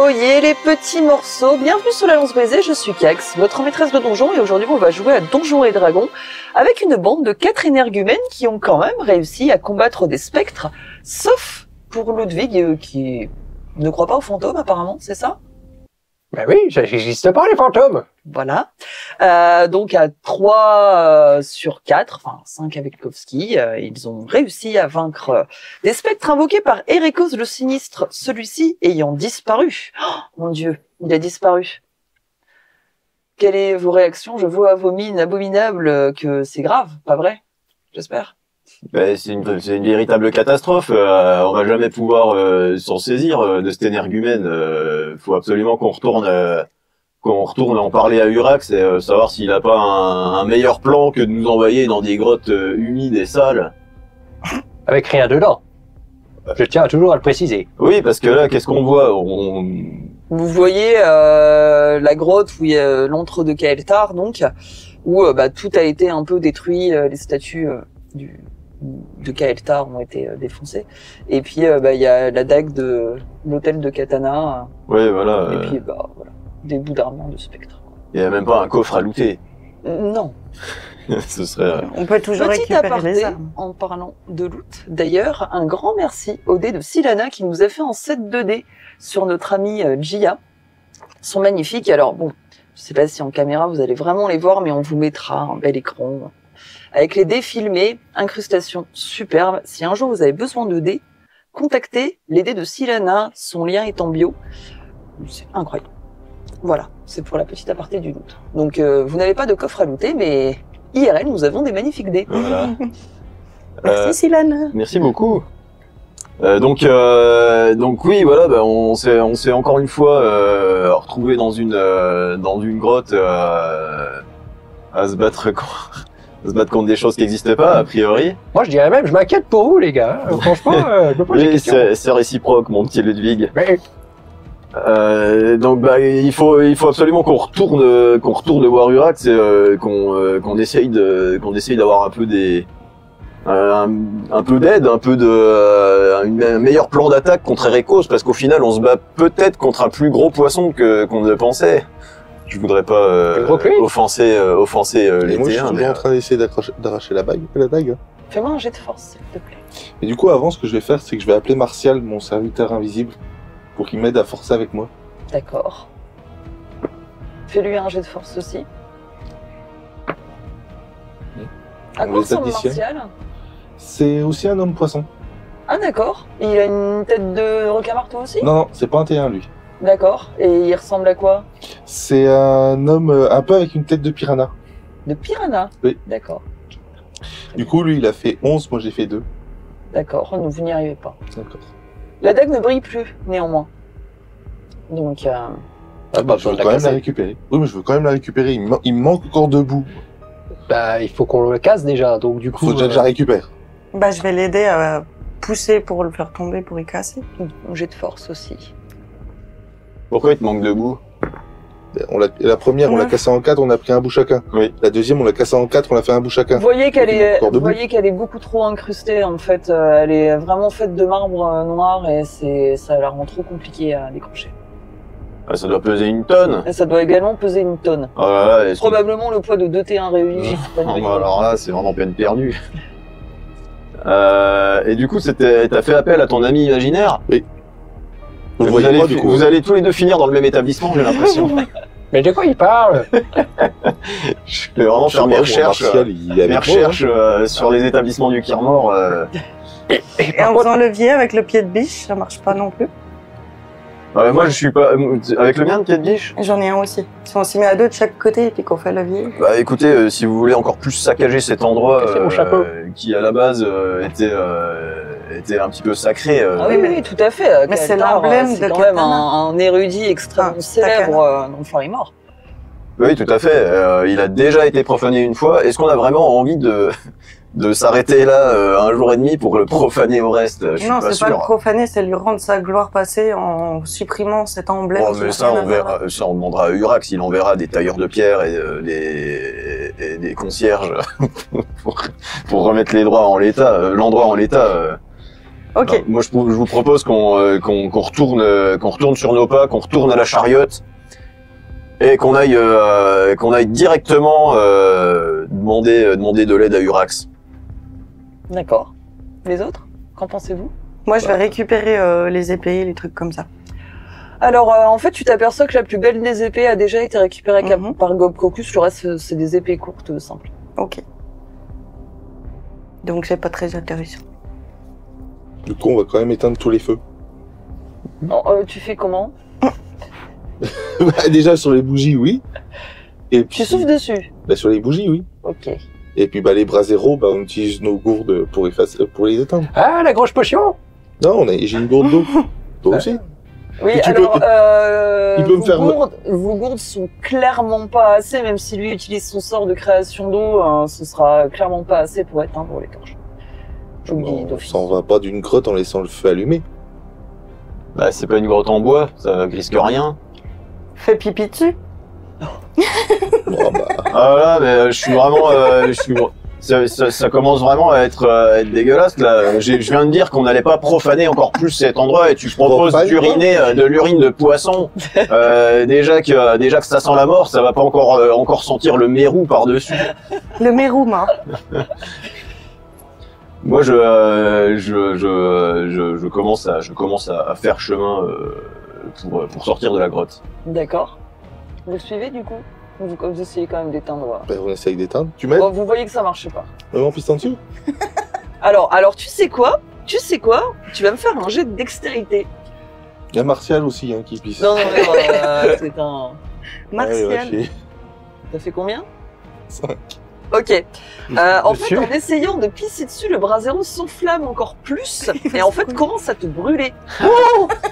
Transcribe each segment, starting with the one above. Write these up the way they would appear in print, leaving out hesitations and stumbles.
envoyer les petits morceaux. Bienvenue sur la Lance Brisée, je suis Cax, votre maîtresse de donjon, et aujourd'hui on va jouer à Donjons et Dragons avec une bande de 4 énergumènes qui ont quand même réussi à combattre des spectres, sauf pour Ludwig qui ne croit pas aux fantômes apparemment, c'est ça? Ben oui, ça n'existe pas les fantômes. Voilà. Donc à 3 sur 4, enfin 5 avec Kovski, ils ont réussi à vaincre des spectres invoqués par Erekos le Sinistre, celui-ci ayant disparu. Oh, mon Dieu, il a disparu. Quelles sont vos réactions? Je vois à vos mines abominables que c'est grave, pas vrai? J'espère. Ben, c'est une véritable catastrophe. On va jamais pouvoir s'en saisir de cet énergumène. Faut absolument qu'on retourne en parler à Urax et savoir s'il a pas un meilleur plan que de nous envoyer dans des grottes humides et sales. Avec rien dedans. Je tiens toujours à le préciser. Oui, parce que là, qu'est-ce qu'on voit? Vous voyez la grotte où il y a l'antre de Kael'thar, donc, où tout a été un peu détruit, les statues de Kael'thar ont été défoncées. Et puis il y a la dague de l'hôtel de Katana. Ouais, voilà. Et puis voilà, des bouts d'armement de spectre. Il y a même pas un coffre à looter. Non. Ce serait. On peut toujours Petit récupérer aparté, les armes. en parlant de loot. D'ailleurs, un grand merci au dés de Silana qui nous a fait en 7 2D sur notre amie Gia. Ils sont magnifiques. Alors bon, je sais pas si en caméra vous allez vraiment les voir, mais on vous mettra un bel écran avec les dés filmés, incrustations superbes. Si un jour vous avez besoin de dés, contactez les dés de Silana, son lien est en bio. C'est incroyable. Voilà, c'est pour la petite aparté du loot. Donc vous n'avez pas de coffre à looter, mais IRL, nous avons des magnifiques dés. Voilà. Merci Silane. Merci beaucoup. Donc oui, voilà, on s'est encore une fois retrouvé dans une grotte à se battre contre des choses qui n'existent pas a priori. Moi je dirais même, je m'inquiète pour vous les gars. Franchement, je me pose des Oui, questions. c'est réciproque, mon petit Ludwig. Mais Donc il faut absolument qu'on retourne voir Urax et qu'on essaye d'avoir un peu un peu d'aide, un meilleur plan d'attaque contre Erekos, parce qu'au final on se bat peut-être contre un plus gros poisson qu'on ne le pensait. Je voudrais pas offenser les Et moi, je suis T1, toujours en train d'essayer d'arracher la dague. Fais-moi un jet de force, s'il te plaît. Et du coup, avant, ce que je vais faire, c'est que je vais appeler Martial, mon serviteur invisible, pour qu'il m'aide à forcer avec moi. D'accord. Fais-lui un jet de force aussi. À On quoi les ressemble additionne. Martial? C'est aussi un homme poisson. Ah d'accord. Il a une tête de requin-marteau aussi? Non, c'est pas un T1, lui. D'accord. Et il ressemble à quoi? C'est un homme un peu avec une tête de piranha. De piranha? Oui. D'accord. Du coup, lui, il a fait 11, moi j'ai fait 2. D'accord, vous n'y arrivez pas. D'accord. La dague ne brille plus, néanmoins. Donc, Je veux quand même la récupérer. Oui, mais je veux quand même la récupérer. Il me manque encore 2 bouts. bah il faut qu'on le casse déjà, donc du coup. Faut déjà que je la récupère. Bah, je vais l'aider à pousser pour le faire tomber, pour y casser. un jet de force aussi. Pourquoi il te manque de goût? La première, on l'a cassée en 4, on a pris un bout chacun. Oui. La deuxième, on l'a cassée en 4, on a fait un bout chacun. Vous voyez qu'elle Il manque encore est, deux vous voyez qu'elle est beaucoup trop incrustée, en fait. Elle est vraiment faite de marbre noir et ça la rend trop compliquée à décrocher. Ah, ça doit peser une tonne. Et ça doit également peser une tonne. Oh là là, Probablement le poids de 2 T1 réunis. C'est pas une bah alors là, c'est vraiment peine perdue. Et du coup, t'as fait appel à ton ami imaginaire? Oui. Vous allez tous les deux finir dans le même établissement, j'ai l'impression. Mais de quoi il parle? Je vais vraiment faire mes recherches, sur les établissements du Kirmor. Et en faisant levier avec le pied de biche, ça marche pas non plus. Moi, je suis pas... Avec le mien de pied de biche? J'en ai un aussi. Si on s'y met à 2 de chaque côté et puis qu'on fait levier. Bah écoutez, si vous voulez encore plus saccager cet endroit Cassez mon chapeau. qui à la base était un petit peu sacré. Ah oui, tout à fait. Mais c'est Kael'thar, l'emblème c'est de quand même Katana. un érudit extrêmement Ah, célèbre dans le Farimor. Oui, tout à fait. Il a déjà été profané une fois. Est-ce qu'on a vraiment envie de s'arrêter là un jour et demi pour le profaner au reste? Je suis Non, pas c'est pas le sûr. profaner, c'est lui rendre sa gloire passée en supprimant cet emblème. Oh, qui mais n'a ça, rien à on voir. verra, ça, on demandera à Urax, il enverra des tailleurs de pierre et des concierges pour remettre les droits en l'état, l'endroit en l'état. Ok. Alors, moi, je vous propose qu'on retourne sur nos pas, qu'on retourne à la chariote et qu'on aille directement demander de l'aide à Urax. D'accord. Les autres, qu'en pensez-vous? Moi, je vais récupérer les épées, les trucs comme ça. Alors, en fait, tu t'aperçois que la plus belle des épées a déjà été récupérée par Gob Crocus. Le reste, c'est des épées courtes, simples. Ok. Donc, c'est pas très intéressant. Du coup, on va quand même éteindre tous les feux. Non, tu fais comment? Déjà, sur les bougies, oui. Et puis, Tu souffles dessus. sur les bougies, oui. Ok. Et puis, les braseros, on utilise nos gourdes pour les éteindre. Ah, la grosse potion. Non, j'ai une gourde d'eau. Toi aussi. Oui, Et tu alors, il peut me faire- vos gourdes sont clairement pas assez, même si lui utilise son sort de création d'eau, ce sera clairement pas assez pour éteindre les torches. Je vous le dis On d'office. s'en va pas d'une grotte en laissant le feu allumé. Bah, c'est pas une grotte en bois, ça risque rien. Fais pipi dessus. Bon, bah, Ah là, mais je suis vraiment, ça commence vraiment à être dégueulasse là. Je viens de dire qu'on n'allait pas profaner encore plus cet endroit et tu proposes Profane, d'uriner de l'urine de poisson. Déjà que ça sent la mort, ça va pas encore sentir le mérou par dessus. Le mérou mort. Moi, je commence à faire chemin pour sortir de la grotte. D'accord. Vous le suivez du coup? Vous essayez quand même d'éteindre. on essaye d'éteindre. Tu m'aides? Bon, vous voyez que ça marche pas. Vraiment piste en dessous? Alors, tu sais quoi? Tu vas me faire un jet de dextérité. Il y a Martial aussi qui pisse. Non, c'est un... Martial. T'as fait combien? 5. Ok. En fait, Monsieur en essayant de pisser dessus, le brasero s'enflamme encore plus et en fait commence à te brûler.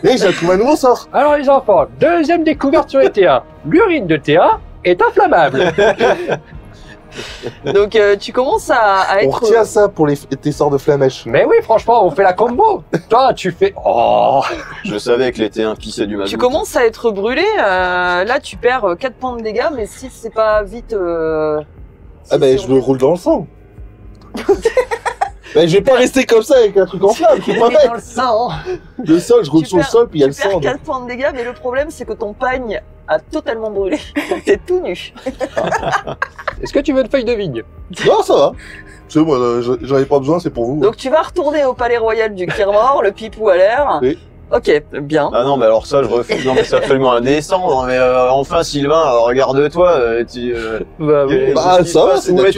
Hé, j'ai trouvé un nouveau sort. Alors les enfants, deuxième découverte sur les T1. L'urine de T1 est inflammable. Donc tu commences à On être... retient ça pour tes sorts de flamèche. Mais oui, franchement, on fait la combo. Toi, tu fais... Oh. Je savais que l'été un pissait du mazout. Tu commences à être brûlé. Là, tu perds 4 points de dégâts, mais si c'est pas vite... Ah ben, je me roule dans le sang. Ben, je vais pas rester comme ça avec un truc en flamme, c'est pas Mais bête. dans le sang. Le sol, je roule Tu sur le perds- sol, puis il y a le Tu perds sang. 4 points de dégâts, mais le problème, c'est que ton pagne a totalement brûlé. T'es tout nu. Est-ce que tu veux une feuille de vigne? Non, ça va. Tu sais, moi, j'en ai pas besoin, c'est pour vous. Donc tu vas retourner au palais royal du Kirmor, le pipou à l'air. Oui. Ok, bien. Ah non, mais alors ça, je refuse. Non, mais c'est absolument indécent. Non, mais enfin, Sylvain, regarde-toi. Bah oui. Bah, ça va, c'est où est naturel.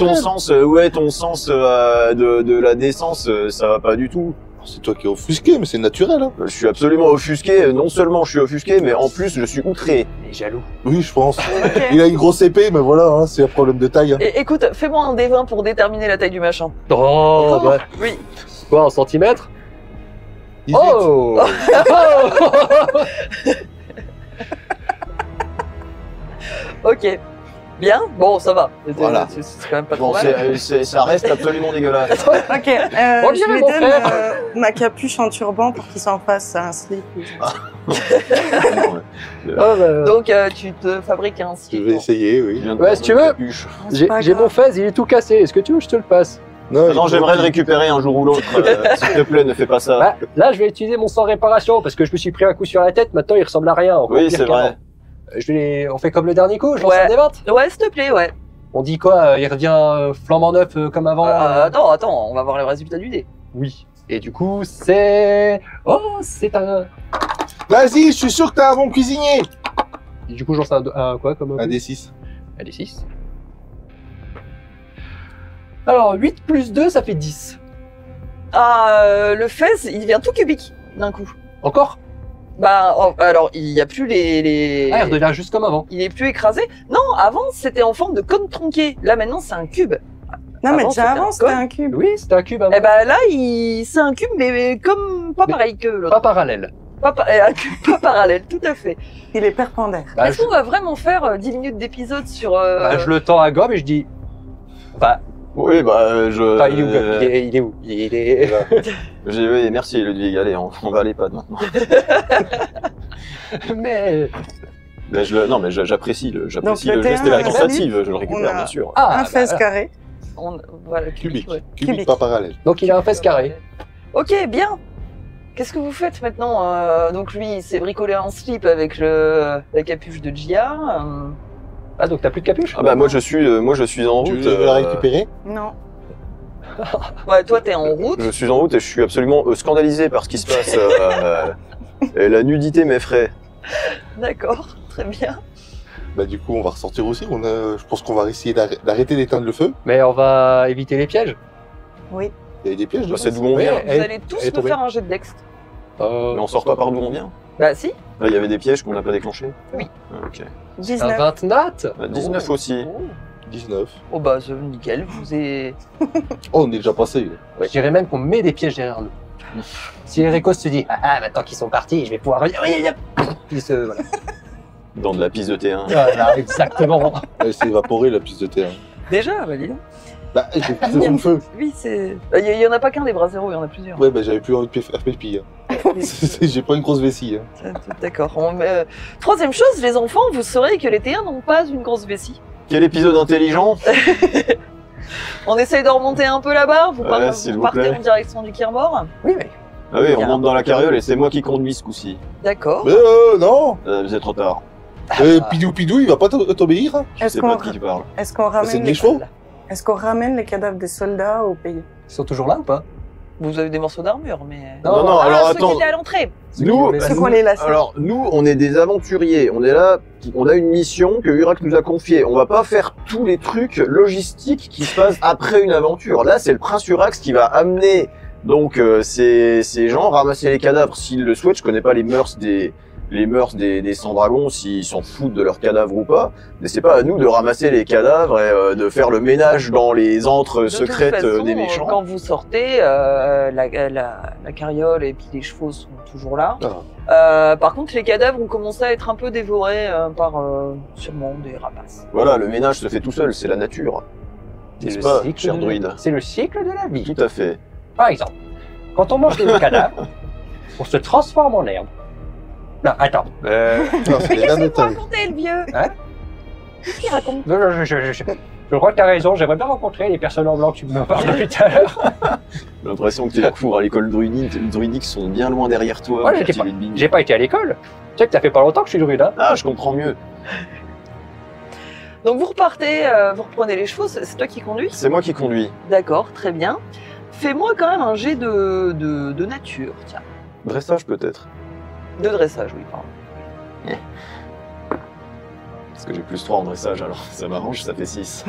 ton sens de la décence? Ça va pas du tout. C'est toi qui es offusqué, mais c'est naturel, hein. Je suis absolument offusqué. Non seulement je suis offusqué, mais en plus, je suis outré. Il est jaloux. Oui, je pense. Ok. Il a une grosse épée, mais voilà, hein, c'est un problème de taille. Hein. Et, écoute, fais-moi un D20 pour déterminer la taille du machin. Oh, bah, Oui. quoi, en centimètres? 18. Oh. Ok. Bien. Bon, ça va. Voilà. C'est quand même pas Bon, trop mal. ça reste absolument dégueulasse. Ok, On je dirait lui mon donne frère. ma capuche en turban pour qu'il s'en fasse un slip. Oh, bah, Donc tu te fabriques un Je slip. vais essayer, oui. Ouais, si tu veux. C'est pas j'ai grave. mon fez, il est tout cassé. Est-ce que tu veux que je te le passe? Non, j'aimerais le récupérer un jour ou l'autre. S'il te plaît, ne fais pas ça. Bah, là, je vais utiliser mon sang réparation parce que je me suis pris un coup sur la tête. Maintenant, il ressemble à rien. Encore Oui, pire c'est qu'avant. vrai. On fait comme le dernier coup, je lance Ouais. un des 20. Ouais, s'il te plaît, ouais. On dit quoi? Il revient flambant neuf comme avant? Attends, on va voir le résultat du dé. Oui. Et du coup, c'est... Oh, c'est un... Vas-y, je suis sûr que t'es un bon cuisinier. Et du coup, j'en sais un quoi comme... Un D6. Un des 6. Alors, 8 plus 2, ça fait 10. Le fez, il devient tout cubique d'un coup. Encore? Bah, alors, il y a plus les... Ah, il redevient juste comme avant. Il est plus écrasé. Non, avant, c'était en forme de cône tronqué. Là, maintenant, c'est un cube. Non, mais Avant, déjà c'était avant, un c'était code. un cube. Oui, c'était un cube avant. Eh ben là, c'est un cube, mais comme pas Mais- pareil que l'autre. Pas parallèle. Un cube pas parallèle, tout à fait. Il est perpendiculaire. Bah, Est-ce qu'on va vraiment faire 10 minutes d'épisode sur... bah, je le tends à Gob et je dis... Bah, Oui, bah, enfin, il est où Gob? Il est où? Il est... Oui, merci Ludwig. Allez, on va à l'EHPAD maintenant. Mais... Mais non, mais j'apprécie le Donc, le geste et terrain, la un tentative. Je le récupère, on a- bien sûr. Ah, un fez bah, carré. Voilà, Cubique. ouais. Cubique, Cubique. pas parallèle. donc il a un fez carré. Ok, bien. Qu'est-ce que vous faites maintenant? Donc lui, il s'est bricolé un slip avec la capuche de Gia. Ah, donc t'as plus de capuche? Ah bah moi je suis en Tu route. veux la récupérer? Non. Ouais, toi, t'es en route. Je suis en route et je suis absolument scandalisé par ce qui se passe. Et la nudité m'effraie. D'accord, très bien. Bah du coup, on va ressortir aussi. Je pense qu'on va essayer d'arrêter d'éteindre le feu. Mais on va éviter les pièges. Oui. Il y a des pièges. Bah, c'est d'où on Oui, vient. Vous elle- allez tous elle est me tombée. faire un jet de dex. Mais on sort pas par d'où on vient. Bah si. Là, il y avait des pièges qu'on n'a pas déclenchés. Oui. Ah, ok. Un 19. 20 nat. 19 aussi. 19. Oh bah c'est nickel, vous êtes... Oh, on est déjà passé. Je dirais même qu'on met des pièges derrière nous. Si Ericos se dit, maintenant qu'ils sont partis, je vais pouvoir revenir. Puis voilà. Dans de la piste de T1. Voilà, exactement. Elle s'est évaporée la piste de terre. Déjà, bah dis donc. Bah, j'ai pris sous le feu. Oui, c'est... Il y en a pas qu'un des bras zéro, il y en a plusieurs. Ouais, bah j'avais plus envie de faire pipi. J'ai pas une grosse vessie. Hein. D'accord. Troisième chose, les enfants, vous saurez que les T1 n'ont pas une grosse vessie. Quel épisode intelligent. On essaye de remonter un peu là-bas, vous, Ouais, s'il vous partez plaît. en direction du Kirmor. Oui, mais Ah oui, on Bien. monte dans la carriole et c'est moi qui conduis ce coup-ci. D'accord. Mais non Vous êtes trop tard. Pidou, il va pas t'obéir hein. Je sais pas de qui tu parles. Est-ce qu'on C'est ramène, des chevaux. est-ce qu'on ramène les cadavres des soldats au pays? ils sont toujours là ou pas? Vous avez des morceaux d'armure, mais... Non, non, Ah, alors ceux qui attends. étaient à l'entrée. Nous, Ceux qu'on les laisse. alors nous, on est des aventuriers. On est là, on a une mission que Urac nous a confiée. On va pas faire tous les trucs logistiques qui se passent après une aventure. Là, c'est le prince Urax qui va amener donc ces gens ramasser les cadavres s'ils le souhaitent. Je connais pas les mœurs des sans-dragons, s'ils s'en foutent de leurs cadavres ou pas. Mais c'est pas à nous de ramasser les cadavres et de faire le ménage dans les antres De toute secrètes façon, des méchants. quand vous sortez, la carriole et puis les chevaux sont toujours là. Par contre, les cadavres ont commencé à être un peu dévorés par sûrement des rapaces. Voilà, le ménage se fait tout seul, c'est la nature. N'est-ce pas, cher druide? C'est le cycle de la vie. Tout à fait. Par exemple, quand on mange des cadavres, on se transforme en herbe. Non, attends. Non, c'est Mais les qu'est-ce derniers que vous temps. racontez, le vieux Hein Qu'est-ce qu'il raconte? Non, je crois que t'as raison, j'aimerais bien rencontrer les personnes en blanc que tu me parles depuis tout à l'heure. J'ai l'impression que tes cours à l'école druidique sont bien loin derrière toi. Ouais, mon j'étais petit pas- Ludwig. J'ai pas été à l'école. Tu sais que ça fait pas longtemps que je suis druide, hein. Ah, je comprends mieux. Donc vous repartez, vous reprenez les chevaux, c'est toi qui conduis? C'est moi qui conduis. D'accord, très bien. Fais-moi quand même un jet de nature, tiens. Dressage peut-être. De dressage, oui, pardon. Parce que j'ai plus 3 en dressage, alors ça m'arrange, ça fait 6.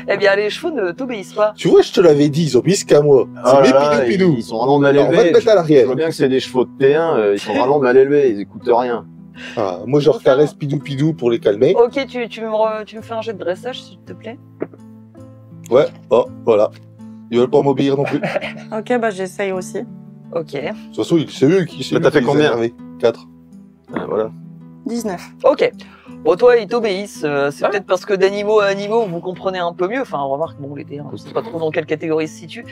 Eh bien, les chevaux ne t'obéissent pas. Tu vois, je te l'avais dit, ils obéissent qu'à moi. Ah C'est là là, mes pidou. ils sont vraiment mal On va te élevés. mettre à Je l'arrière. vois bien que c'est des chevaux de T1, ils sont vraiment mal élevés, ils écoutent rien. Ah, moi, je recaresse pidou pour les calmer. Ok, tu me fais un jet de dressage, s'il te plaît. Ouais, oh, voilà. Ils veulent pas m'obéir non plus. De Ok, bah j'essaye aussi. Ok. toute façon, c'est eux qui... Là, t'as fait combien 4. Voilà. 19. Ok. Bon, toi, ils t'obéissent. C'est Ah. peut-être parce que d'animaux à animaux, vous comprenez un peu mieux. Enfin, remarque, bon, l'été, je sais pas trop dans quelle catégorie ils se situent.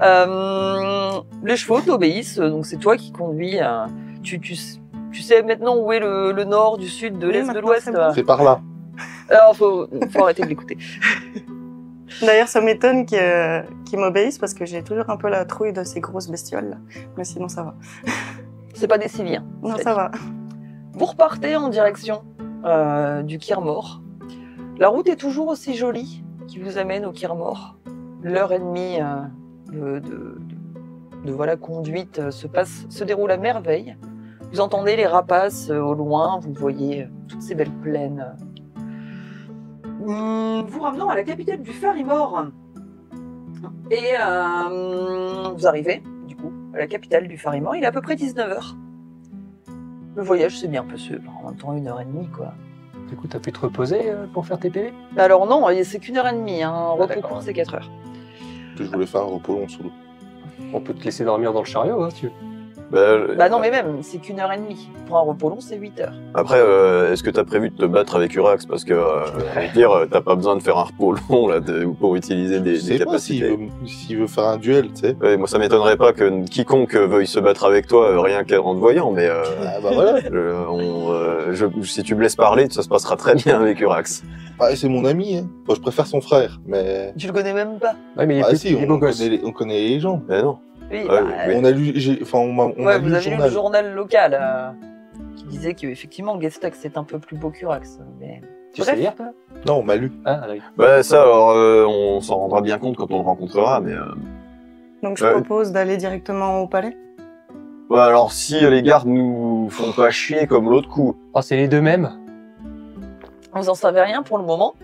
Les chevaux t'obéissent, donc c'est toi qui conduis. Tu sais maintenant où est le nord, du sud, de Oui, l'est, de maintenant, l'ouest. c'est bon. C'est par là. Alors, faut arrêter de l'écouter. D'ailleurs, ça m'étonne qu'ils m'obéissent parce que j'ai toujours un peu la trouille de ces grosses bestioles là. Mais sinon, ça va. C'est pas des civils. Non, ça va. Vous repartez en direction du Kirmor. La route est toujours aussi jolie qui vous amène au Kirmor. L'heure et demie de voilà, conduite se déroule à merveille. Vous entendez les rapaces au loin, vous voyez toutes ces belles plaines. Vous ramenant à la capitale du Farimor. Et vous arrivez, du coup, à la capitale du Farimor. Il est à peu près 19h. Le voyage s'est bien passé, en même temps 1h30 quoi. Du coup, t'as pu te reposer pour faire tes PV? Alors non, c'est qu'1h30, hein. Un repos d'accord. court c'est 4 heures. Je voulais faire un repos long sous l'eau. On peut te laisser dormir dans le chariot, hein, si tu veux. Bah non mais même, c'est qu'1h30. Pour un repos long c'est 8 heures. Après, est-ce que t'as prévu de te battre avec Urax? Parce que, t'as pas besoin de faire un repos long là, pour utiliser Je des sais pas capacités. s'il veut faire un duel, tu sais. Ouais, moi, ça m'étonnerait pas que quiconque veuille se battre avec toi, rien qu'en te voyant, mais Ah bah voilà. si tu me laisses parler, ça se passera très bien avec Urax. Ah, c'est mon ami, hein. Moi, je préfère son frère, mais... Tu le connais même pas. Ouais, mais il est, Ah plus- si, il est beau on gosse. connaît les gens. Mais non. Oui, oui. On a lu, on ouais, a lu vous le avez lu le journal. journal local qui disait qu'effectivement, Gestac, c'est un peu plus beau qu'Urax. Mais... Tu Bref. sais lire, toi? Non, on m'a lu. Ah, oui. Bah ça, alors, on s'en rendra bien compte quand on le rencontrera, mais... Donc je Ouais. propose d'aller directement au palais. Bah alors, si les gardes nous font pas chier comme l'autre coup... Oh, c'est les deux mêmes? Vous en savez rien pour le moment.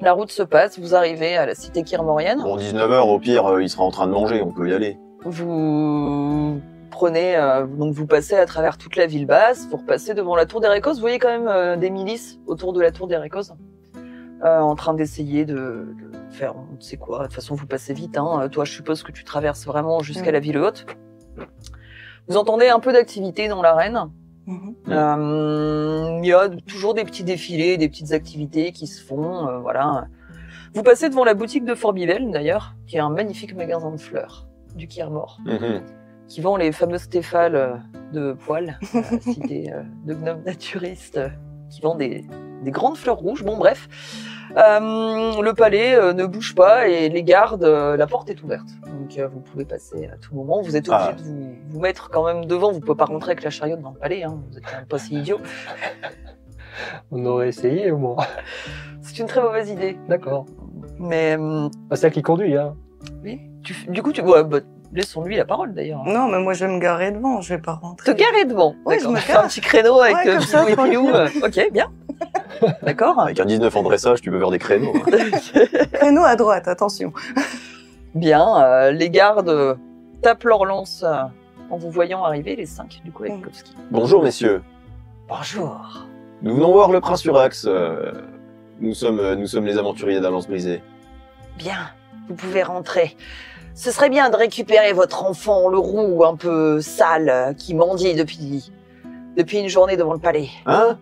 La route se passe, vous arrivez à la cité kirmorienne. Bon, 19h, au pire, il sera en train de manger, on peut y aller. Vous prenez, donc vous passez à travers toute la ville basse, vous repassez devant la tour des Récos. Vous voyez quand même des milices autour de la tour des Récos, en train d'essayer de faire, on ne sait quoi. De toute façon, vous passez vite. Hein. Toi, je suppose que tu traverses vraiment jusqu'à la ville haute. Vous entendez un peu d'activité dans l'arène. Il y a toujours des petits défilés, des petites activités qui se font, voilà. Vous passez devant la boutique de Forbivel, d'ailleurs, qui est un magnifique magasin de fleurs du Kirmor, qui vend les fameuses stéphales de poil, cité de gnomes naturistes, qui vend des grandes fleurs rouges. Bon, bref. Le palais ne bouge pas et les gardes, la porte est ouverte. Donc vous pouvez passer à tout moment. Vous êtes obligé de vous mettre quand même devant. Vous ne pouvez pas rentrer avec la chariote dans le palais. Hein. Vous êtes quand même pas si idiot. On aurait essayé au moins. C'est une très mauvaise idée. D'accord. Mais Ah, c'est elle qui conduit, hein. oui. Du coup, ouais, bah, laissons-lui la parole d'ailleurs. Non, mais moi je vais me garer devant, je vais pas Te rentrer. garer devant. Ouais, D'accord. je me Fais gare. un petit créneau avec Ouais, comme ça, Pilou et Pilou. Ok, bien. D'accord. Avec un 19 ans de dressage, tu peux faire des créneaux. Créneau à droite, attention. Bien. Les gardes tapent leur lance en vous voyant arriver, les 5 du coup avec Kovski. Bonjour, messieurs. Bonjour. Nous venons voir le prince Urax. Nous sommes les aventuriers d'Alliance brisée. Bien. Vous pouvez rentrer. Ce serait bien de récupérer votre enfant, le roux un peu sale, qui mendie depuis une journée devant le palais. Hein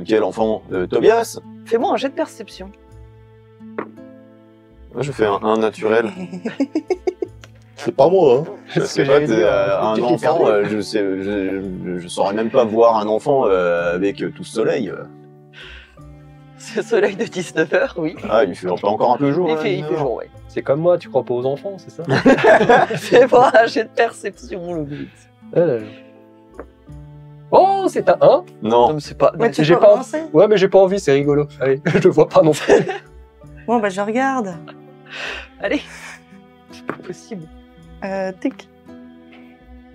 quel enfant Tobias. Fais-moi un jet de perception. Moi, je fais un naturel. C'est pas moi, hein. Je sais pas, un enfant, je saurais même pas voir un enfant avec tout ce soleil. Ce soleil de 19h, oui. Ah, il fait pas encore un peu jour. Il hein, fait 19h. jour, ouais. C'est comme moi, tu crois pas aux enfants, c'est ça? Fais-moi un jet de perception, le but. Oh, c'est un 1? Non, Non. mais c'est pas... Mais tu J'ai peux pas avancer. Ouais, mais j'ai pas envie, c'est rigolo. Allez, je le vois pas non plus. Bon, bah je regarde. Allez. C'est pas possible. Tic.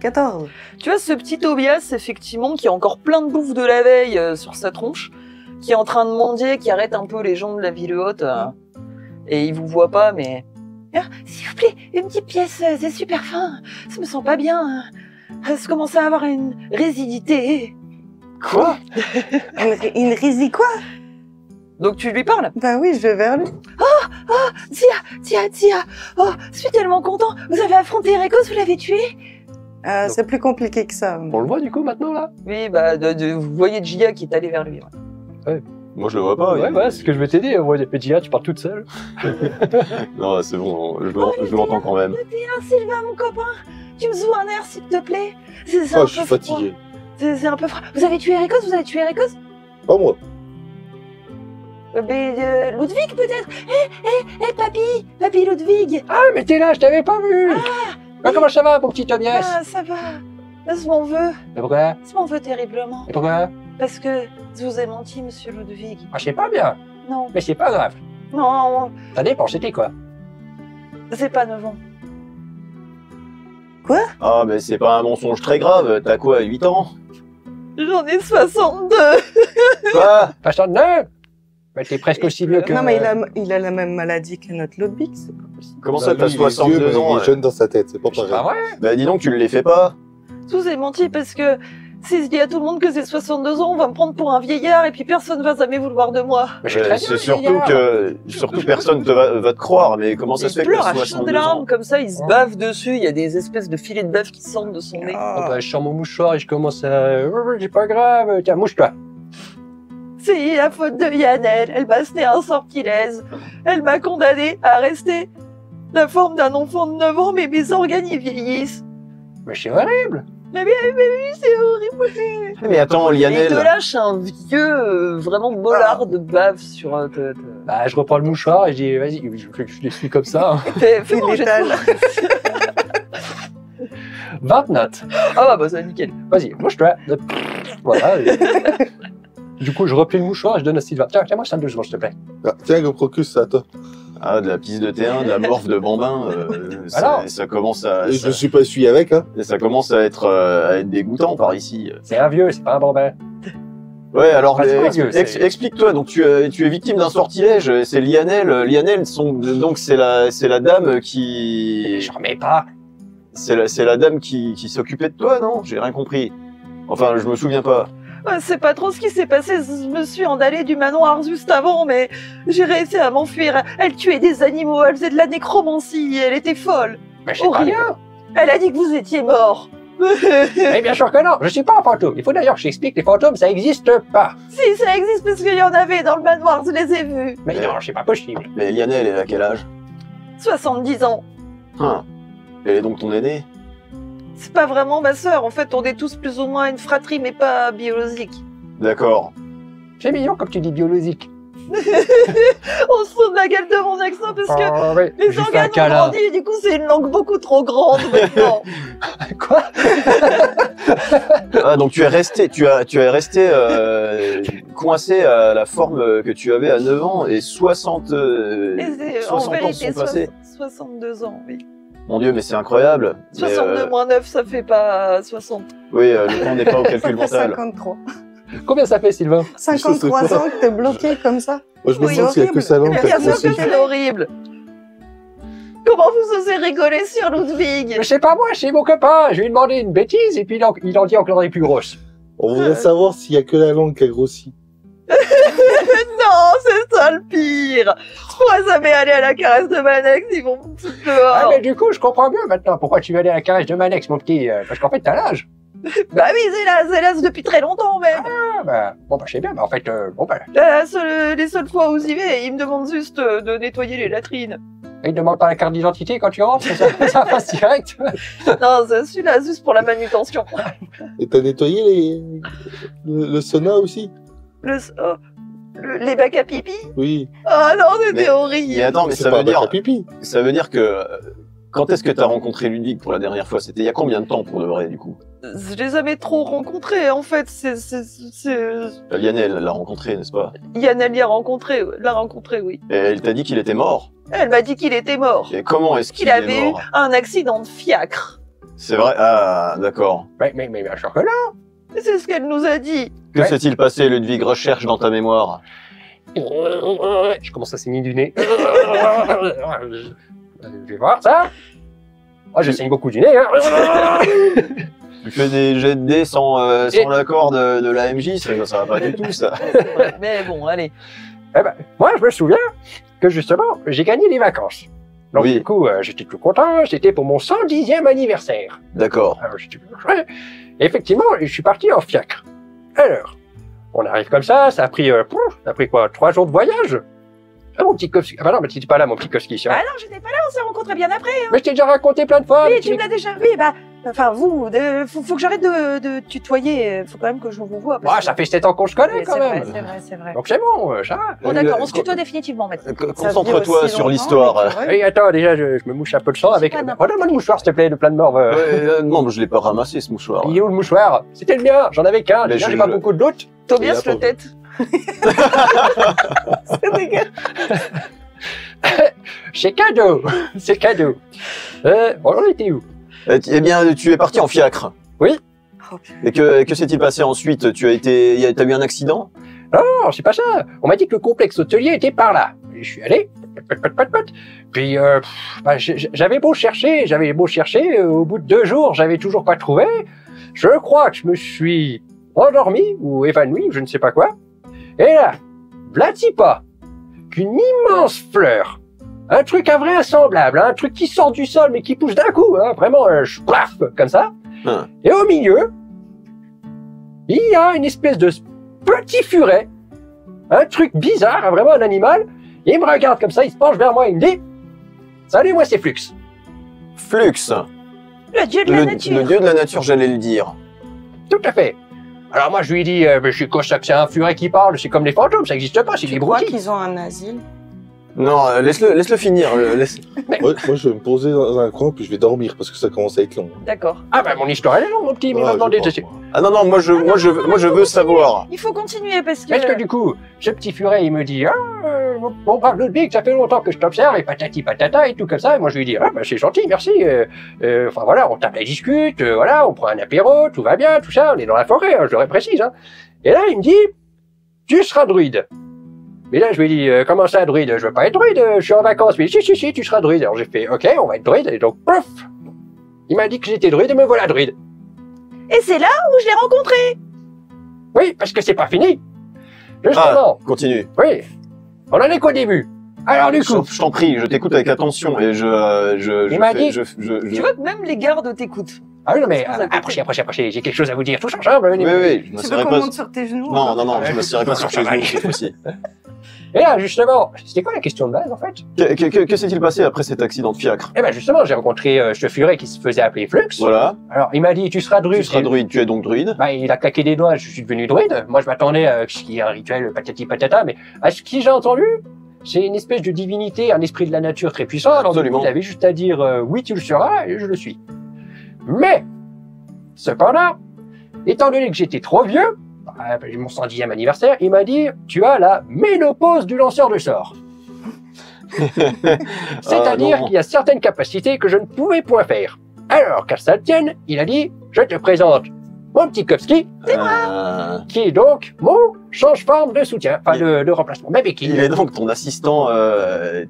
14. Tu vois ce petit Tobias, effectivement, qui a encore plein de bouffe de la veille sur sa tronche, qui est en train de mendier, qui arrête un peu les gens de la ville haute, et il vous voit pas, mais... Ah, s'il vous plaît, une petite pièce, c'est super fin, ça me sent pas bien. Ça commence à avoir une résidité. Quoi? Une risi quoi? Donc tu lui parles? Bah oui, je vais vers lui. Tia, oh, je suis tellement content, vous avez affronté Rekos, vous l'avez tué? C'est plus compliqué que ça. On le voit du coup maintenant là? Oui, bah, vous voyez Gia qui est allé vers lui. Ouais. Moi, je le vois pas. Ouais, il- ouais, c'est ce que je vais t'aider. Moi, Gia, tu parles toute seule. Non, c'est bon, je l'entends quand même. Sylvain, mon copain, tu me joues un air, s'il te plaît. C'est Ah, un je suis peu froid. fatigué. C'est un peu froid. Vous avez tué Rekos? Vous avez tué Rekos? Pas moi. Ludwig, peut-être? Papy Ludwig. Ah, mais t'es là, je t'avais pas vu. Ah, comment ça va, mon petit Tobias? Ah, ça va. Je m'en veux. Et pourquoi? Je m'en veux terriblement. Et pourquoi? Parce que je vous ai menti, monsieur Ludwig. Ah, je sais pas bien, Non, mais c'est pas grave. non, Ça dépend, c'était quoi? c'est pas 9 ans. Ah, mais c'est pas un mensonge très grave. T'as quoi, 8 ans? J'en ai 62. Quoi? Pas 69? Mais t'es presque aussi vieux que... Non, mais il a la même maladie que notre Ludwig, c'est pas possible. Comment ça, Bah, t'as lui, il est vieux, 62 mais ans? Il est jeune dans sa tête, c'est pas C'est pareil. pas vrai? Bah, dis donc, tu ne les fais pas. Je vous ai menti parce que si je dis à tout le monde que j'ai 62 ans, on va me prendre pour un vieillard et puis personne va jamais vouloir de moi. Mais je suis très bien, C'est surtout vieillard. que personne va te croire, mais comment ça Il se fait que pleure t'as à chaudes 62 larmes ans? comme ça, il se bave dessus, il y a des espèces de filets de bave qui sortent de son nez. Oh, bah, je sors mon mouchoir et je commence à... Oh, c'est pas grave, tiens, mouche-toi. C'est la faute de Yannel, elle m'a sné un sortilège. Elle m'a condamné à rester la forme d'un enfant de 9 ans, mais mes organes y vieillissent. Mais c'est horrible. Mais oui, c'est horrible. Mais attends, Et il te Lionel. lâche un vieux, vraiment mollard de bave sur... Bah, je reprends le mouchoir et je dis, vas-y, je l'essuie comme ça. hein. Fais-moi un jet de létal. force. 29. Ah bah c'est nickel. Vas-y, mouche-toi. Voilà. Du coup, je replie le mouchoir et je donne à Sylvain. Tiens, moi, ça 2 secondes, s'il te plaît. Ah, tiens, GoProcus, c'est à toi. Ah, de la piste de T1, de la morphe de bambin, Alors ça commence à... Et je me suis pas essuyé avec, hein. Ça commence à être dégoûtant par ici. C'est un vieux, c'est pas un bambin. Ouais, alors Enfin, c'est pas vieux, c'est- explique-toi. Donc tu es victime d'un sortilège. C'est Lionel. Lionel, donc c'est la dame qui Je remets pas. c'est la dame qui s'occupait de toi, non? J'ai rien compris. Enfin, je me souviens pas. Ouais, c'est pas trop ce qui s'est passé. Je me suis en allée du manoir juste avant, mais j'ai réussi à m'enfuir. Elle tuait des animaux, elle faisait de la nécromancie, elle était folle. Mais je sais pas Horrible. rien. Elle a dit que vous étiez mort. Mais bien sûr que non, je suis pas un fantôme. Il faut d'ailleurs que je t'explique, les fantômes, ça existe pas. Si, ça existe parce qu'il y en avait dans le manoir, je les ai vus. Mais non, c'est pas possible. Mais Lionel, elle a quel âge? 70 ans. Hein. Elle est donc ton aînée? C'est pas vraiment ma sœur, en fait, on est tous plus ou moins une fratrie, mais pas biologique. D'accord. C'est mignon comme tu dis biologique. On se fout de la gueule de mon accent parce que Oh, ouais. les J'ai fait un organes ont câlin. grandi et du coup c'est une langue beaucoup trop grande maintenant. Quoi? Ah, donc tu es resté coincé à la forme que tu avais à 9 ans et 60 Et en 60 ans vérité, sont passés. 62 ans, oui. Mon Dieu, mais c'est incroyable. Mais, 62 moins 9, ça fait pas 60. oui, le temps n'est pas au calcul Ça fait mental. 53. Combien ça fait, Sylvain? 53 ans que t'es bloqué comme ça. Moi, je me Oui, demande s'il y a que horrible. sa langue qui a Bien sûr grossi. que c'est horrible. Comment vous osez rigoler sur Ludwig? Mais c'est pas moi, c'est mon copain. Je lui ai demandé une bêtise et puis il en dit encore des plus grosses. On voudrait savoir s'il y a que la langue qui a grossi. Non, c'est ça le pire. Je pourrais jamais aller à la caresse de Manex, ils vont me foutre Ah, dehors. mais du coup, je comprends mieux maintenant pourquoi tu veux aller à la caresse de Manex, mon petit. Parce qu'en fait, t'as l'âge. Bah oui, c'est là depuis très longtemps même. Ah, bah, bon, bah, je sais bien, mais en fait, bon, bah, Les seules fois où j'y vais, ils me demandent juste de nettoyer les latrines. il demande pas la carte d'identité quand tu rentres, ça passe direct. Non, c'est celui-là juste pour la manutention. Et t'as nettoyé le sauna aussi? Les bacs à pipi. Oui. Oh non, c'était Mais horrible. attends, mais C'est ça pas veut un bac dire, à pipi. ça veut dire que quand est-ce que t'as rencontré Ludwig pour la dernière fois? C'était il y a combien de temps pour de vrai, du coup? Je les avais trop rencontrés, en fait. Lionel l'a rencontré, n'est-ce pas? Yannel l'a rencontré, oui. Et elle t'a dit qu'il était mort. Elle m'a dit qu'il était mort. Et comment est-ce qu'il Qu'il avait est eu mort? un accident de fiacre. C'est vrai? Ah, d'accord. Mais bien sûr que non. C'est ce qu'elle nous a dit. Que Ouais. s'est-il passé, Ludwig? Recherche dans ta mémoire. Je commence à saigner du nez. Je vais voir ça. Oh, je saigne beaucoup du nez, hein. Tu fais des jets de dés sans Et- l'accord de la MJ, ça va pas du tout, ça. Mais bon, allez. Eh ben, moi, je me souviens que justement, j'ai gagné les vacances. Donc, Oui. du coup, j'étais tout content. C'était pour mon 110e anniversaire. D'accord. Alors, j'étais ouais. Et effectivement, je suis parti en fiacre. Alors, on arrive comme ça a pris quoi, 3 jours de voyage? Ah, mon petit Koski. Ah, bah non, mais t'étais pas là, mon petit Koski. Ah non, j'étais pas là, on s'est rencontrés bien après. Mais je t'ai déjà raconté plein de fois. Oui, mais tu me l'as déjà. Oui, bah, enfin, faut que j'arrête de tutoyer. Faut quand même que je vous vois. parce Ouais, que- ça fait 7 ans qu'on se connaît, Oui, quand c'est même. vrai, c'est vrai, c'est vrai. Donc, c'est bon, ça va. Bon, d'accord, on se tutoie définitivement maintenant. Concentre-toi sur l'histoire. Oui, attends, déjà, je me mouche un peu le sang avec... pas n'importe Redonne-moi le mouchoir, s'il te plaît, de plein de morts. Non, mais je l'ai pas ramassé, ce mouchoir. Il est où le mouchoir? C'était le mien, j'en avais qu'un. Mais Déjà, je- j'ai pas beaucoup de doutes. Tobias, Et le tête. C'est dégueulasse. C'est cadeau. C'est cadeau. Bon, on était où? Eh bien, tu es parti en fiacre. Oh, putain. Et que s'est-il passé ensuite? T'as eu un accident? Non, c'est pas ça. On m'a dit que le complexe hôtelier était par là. Et je suis allé. Puis, j'avais beau chercher, au bout de 2 jours, j'avais toujours pas trouvé. Je crois que je me suis endormi ou évanoui, je ne sais pas quoi. Et là, v'là-t-il pas qu'une immense fleur, un truc invraisemblable, un truc qui sort du sol mais qui pousse d'un coup, hein, vraiment, plaf, comme ça. Hein. Et au milieu, il y a une espèce de petit furet, un truc bizarre, hein, vraiment un animal. Et il me regarde comme ça, il se penche vers moi, il me dit « Salut, moi c'est Flux. Flux. Le dieu de la nature. Le dieu de la nature, j'allais le dire. » Tout à fait. Alors moi je lui dis « Je suis conscient que c'est un furet qui parle, c'est comme les fantômes, ça n'existe pas, c'est Tu des crois broutilles. qu'ils ont un asile? Non, laisse-le finir. Moi, je vais me poser dans un coin, puis je vais dormir, parce que ça commence à être long. D'accord. Ah bah mon histoire elle est longue mon petit, mais il m'a demandé de... Ah non, moi je veux savoir. Il faut continuer parce que... Parce que du coup, ce petit furet, il me dit ah, mon brave Ludwig, ça fait longtemps que je t'observe, et patati patata, et tout comme ça. Et moi, je lui dis ah, bah, c'est gentil, merci. Enfin voilà, on tape la discute, voilà, on prend un apéro, tout va bien, tout ça, on est dans la forêt, hein, je le précise. Hein. Et là, il me dit tu seras druide. Mais là, je lui dis comment ça, druide? Je veux pas être druide, je suis en vacances. Mais si, tu seras druide. Alors j'ai fait ok, on va être druide. Et donc, pouf, il m'a dit que j'étais druide, et me voilà druide. Et c'est là où je l'ai rencontré. Oui, parce que c'est pas fini. Justement. Ah, continue. Oui, on en est qu'au début. Alors du coup, Je t'en prie, je t'écoute avec attention et Il m'a dit- Tu vois que même les gardes t'écoutent. ah oui, non mais Sans à côté. approchez, j'ai quelque chose à vous dire. Tous ensemble, venez. Oui, je me Tu veux serais qu'on pas. monte sur tes genoux? Non, je me serais pas sur chez vous cette fois-ci. Et là, justement, c'était quoi la question de base en fait? Que s'est-il passé après cet accident de fiacre? Eh ben justement, j'ai rencontré ce furet qui se faisait appeler Flux. Voilà, Alors il m'a dit tu seras druide. tu seras druide, tu es donc druide. Bah, il a claqué des doigts, je suis devenu druide. Moi, je m'attendais à ce qu'il y ait un rituel patati patata, mais à ce qui j'ai entendu, c'est une espèce de divinité, un esprit de la nature très puissant. Alors, Absolument. il avait juste à dire oui, tu le seras, et je le suis. Mais, cependant, étant donné que j'étais trop vieux, mon 110e anniversaire, il m'a dit tu as la ménopause du lanceur de sorts. C'est-à-dire non. qu'il y a certaines capacités que je ne pouvais point faire. Alors, qu'à ça tienne, il a dit je te présente mon petit Kovski, qui est donc mon change-forme de soutien, enfin de remplacement, ma béquille. Il est donc ton assistant,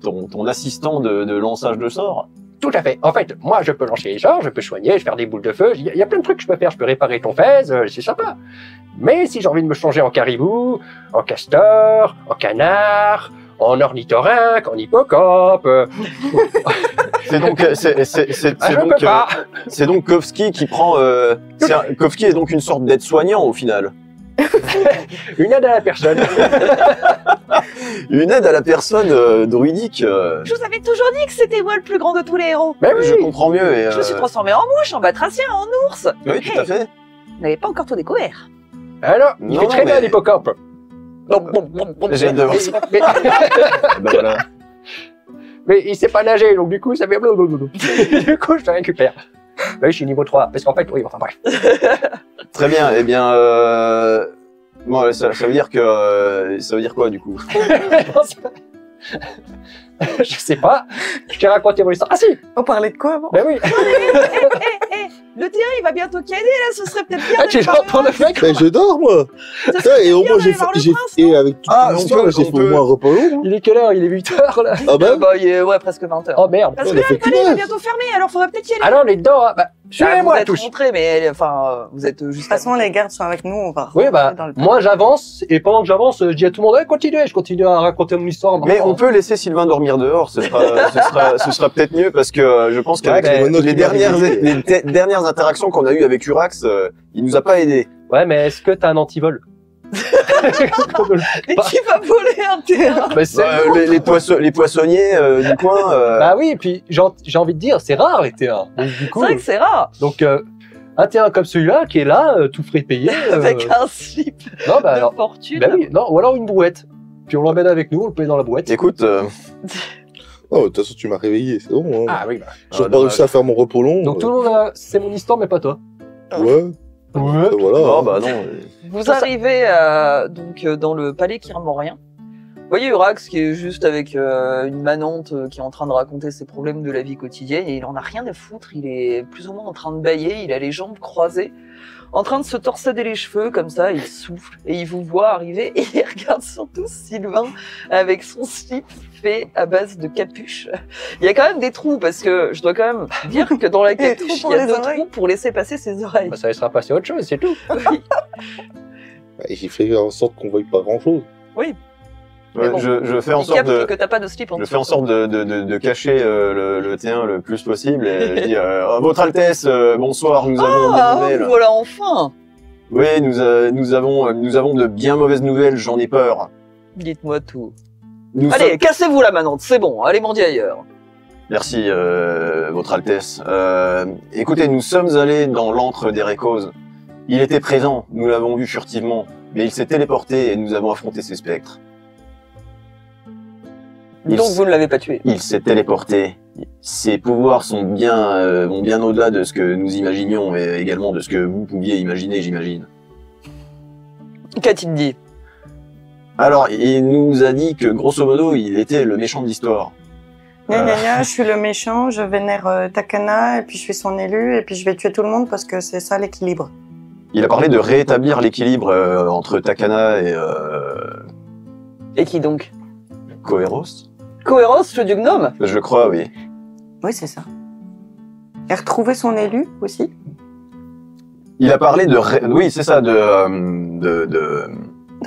ton assistant de lançage de sorts. Tout à fait. En fait, moi, je peux lancer les sorts, je peux soigner, je peux faire des boules de feu. Il y a plein de trucs que je peux faire. Je peux réparer ton fez, c'est sympa. Mais si j'ai envie de me changer en caribou, en castor, en canard, en ornithorynque, en hippocampe, C'est donc, je peux pas. c'est donc Kovski qui prend. Kovski est donc une sorte d'aide-soignant au final. Une aide à la personne. Une aide à la personne druidique. Je vous avais toujours dit que c'était moi le plus grand de tous les héros. Mais oui. Je comprends mieux. Et, Je me suis transformé en mouche, en batracien, en ours. Oui, tout à fait. Vous n'avez pas encore tout découvert. Alors, il Non, fait très mais- bien l'hippocampe. J'ai hâte de voir ça. Mais, Ben voilà. mais il sait pas nager, donc du coup, ça fait blablabla. Du coup, je te récupère. Oui, je suis niveau 3, parce qu'en fait, oui, enfin bref. Très bien. Eh bien, bon, ça veut dire que ça veut dire quoi du coup? Je sais pas. Je t'ai raconté mon histoire. Ah si. On parlait de quoi avant? Ben oui. Le tien, il va bientôt caler, là, ce serait peut-être bien Ah, tu d'aller es en train de faire. Ben, je dors, moi! Ça Putain, serait et au bien moins, d'aller voir le prince, et avec toute Ah, l'histoire, on j'ai fait peut- au moins un repas long. Il est quelle heure? Il est 8h là. Ah ben? Bah, il est, ouais, presque 20h. Oh merde. Parce on que a fait l'alcool, il va qu'une heure. bientôt fermer, alors faudrait peut-être y aller. Alors on est dedans. Hein. Bah, Vous suivez-moi êtes tous. rentrés, mais enfin, vous êtes juste. De toute façon, les gardes sont avec nous, on va Oui, bah, rentrer dans le moi j'avance, et pendant que j'avance, je dis à tout le monde, continuez, je continue à raconter mon histoire. Mais on peut laisser Sylvain dormir dehors. Ce sera peut-être mieux parce que je pense qu'avec Ouais, mais les dernières interactions qu'on a eues avec Urax, il nous a pas aidé. Ouais, mais est-ce que t'as un antivol? Mais qui va voler un terrain? Bah, c'est- Les poissonniers du coin. bah oui, et puis j'ai envie de dire, c'est rare les T1. Donc du C'est coup, vrai que c'est rare. donc un T1 comme celui-là qui est là, tout frais payé. Avec un slip Non, bah de alors, fortune. bah oui, non, ou alors une brouette. Puis on l'emmène avec nous, on le paye dans la boîte. Écoute, Oh, de toute façon, tu m'as réveillé, c'est bon. Hein. Ah oui, bah. J'ai pas réussi à faire mon repos long. Donc tout le monde, c'est mon histoire, mais pas toi. Ouais. Ouais. Voilà. oh, bah non. Vous arrivez donc dans le palais Kirmorien. Vous voyez Urax qui est juste avec une manante qui est en train de raconter ses problèmes de la vie quotidienne et il en a rien à foutre. Il est plus ou moins en train de bâiller, il a les jambes croisées, en train de se torsader les cheveux comme ça, il souffle et il vous voit arriver et il regarde surtout Sylvain avec son slip fait à base de capuche. Il y a quand même des trous parce que je dois quand même dire que dans la Des capuche, trous il y a pour les 2 oreilles. trous pour laisser passer ses oreilles. Bah, ça laissera passer autre chose, c'est tout. Oui. Et j'ai fait en sorte qu'on voie pas grand chose. Mais bon, je fais en Il sorte capte de. que t'as pas de slip en Je dessous. fais en sorte de cacher le T1 le plus possible et je dis Votre Altesse, bonsoir, nous avons Ah, des nouvelles. voilà enfin. Oui, nous avons de bien mauvaises nouvelles, j'en ai peur. Dites-moi tout. Nous Allez, cassez-vous la manante, c'est bon, allez mendier ailleurs. Merci, Votre Altesse. Écoutez, nous sommes allés dans l'antre des Récoses. Il était présent, nous l'avons vu furtivement, mais il s'est téléporté et nous avons affronté ses spectres. Donc vous ne l'avez pas tué. Il s'est téléporté. Ses pouvoirs sont vont bien au-delà de ce que nous imaginions et également de ce que vous pouviez imaginer, j'imagine. Qu'a-t-il dit? Alors, il nous a dit que grosso modo, il était le méchant de l'histoire. Je suis le méchant, je vénère Takana, et puis je suis son élu, et puis je vais tuer tout le monde parce que c'est ça l'équilibre. Il a parlé de rétablir l'équilibre entre Takana et Et qui donc? Coeros. Coeros, le dieu gnome? Je crois, oui. Oui, c'est ça. Et retrouver son élu aussi. Il a parlé oui, c'est ça, De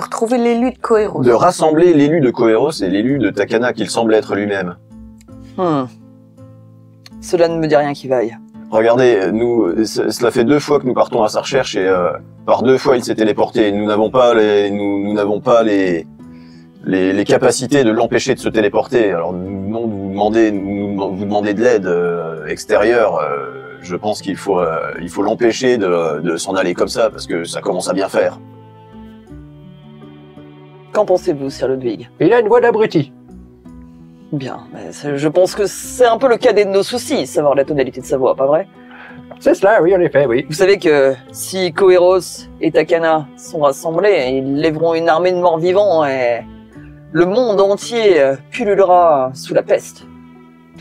retrouver l'élu de Coeros. de rassembler l'élu de Coeros et l'élu de Takana, qu'il semble être lui-même. Cela ne me dit rien qui vaille. Regardez, cela fait 2 fois que nous partons à sa recherche et par 2 fois il s'est téléporté. Nous n'avons pas les capacités de l'empêcher de se téléporter. Alors non, vous demandez de l'aide extérieure. Je pense qu'il faut l'empêcher de s'en aller comme ça parce que ça commence à bien faire. Qu'en pensez-vous, Sir Ludwig? Il a une voix d'abruti. Bien, mais je pense que c'est un peu le cadet de nos soucis, savoir la tonalité de sa voix, pas vrai? C'est cela, oui, en effet, oui. Vous savez que si Coeros et Takana sont rassemblés, ils lèveront une armée de morts vivants et le monde entier pullulera sous la peste.